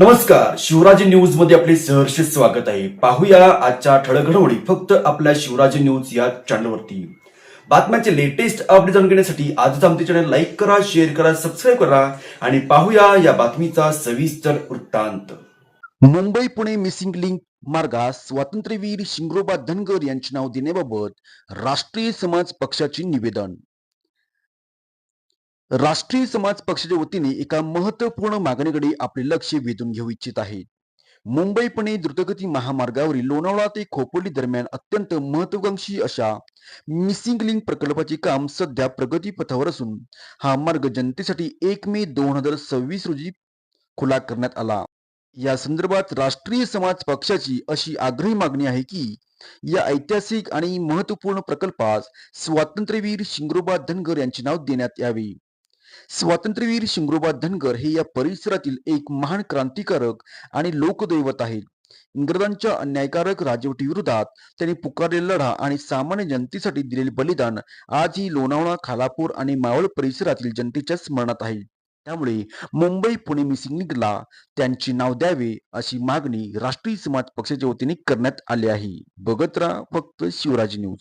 नमस्कार, शिवराज न्यूज मध्ये आपले सहर्ष स्वागत आहे. पाहूया आजच्या ठळक घडामोडी फक्त आपल्या शिवराज न्यूज या चॅनलवरती. बातम्यांचे लेटेस्ट अपडेट जाणून घेण्यासाठी आजच आमचे चॅनल लाईक करा, शेअर करा, सबस्क्राईब करा आणि पाहूया या बातमीचा सविस्तर वृत्तांत. मुंबई पुणे मिसिंग लिंक मार्गास स्वातंत्र्यवीर शिंगरोबा धनगर यांचे नाव देण्याबाबत राष्ट्रीय समाज पक्षाचे निवेदन. राष्ट्रीय समाज पक्षाच्या वतीने एका महत्वपूर्ण मागणीकडे आपले लक्ष वेधून घेऊ इच्छित आहे. मुंबई पुणे द्रुतगती महामार्गावरील लोणावळा ते खोपोली दरम्यान अत्यंत महत्वाकांक्षी अशा मिसिंग लिंक प्रकल्पाचे काम सध्या प्रगतीपथावर असून हा मार्ग जनतेसाठी 1 मे 2026 रोजी खुला करण्यात आला. या संदर्भात राष्ट्रीय समाज पक्षाची अशी आग्रही मागणी आहे की या ऐतिहासिक आणि महत्वपूर्ण प्रकल्पास स्वातंत्र्यवीर शिंगरोबा धनगर यांचे नाव देण्यात यावे. स्वातंत्र्यवीर शिंगरोबा धनगर हे या परिसरातील एक महान क्रांतिकारक आणि लोकदैवत आहेत. इंग्रजांच्या अन्यायकारक राजवटीविरोधात त्यांनी पुकारलेला लढा आणि सामान्य जनतेसाठी दिलेले बलिदान आजही लोणावळा, खालापूर आणि मावळ परिसरातील जनतेच्या स्मरणात आहे. त्यामुळे मुंबई पुणे मिसिंग लिंकला त्यांचे नाव द्यावे अशी मागणी राष्ट्रीय समाज पक्षाच्या वतीने करण्यात आली आहे. बघत राहा फक्त शिवराज न्यूज.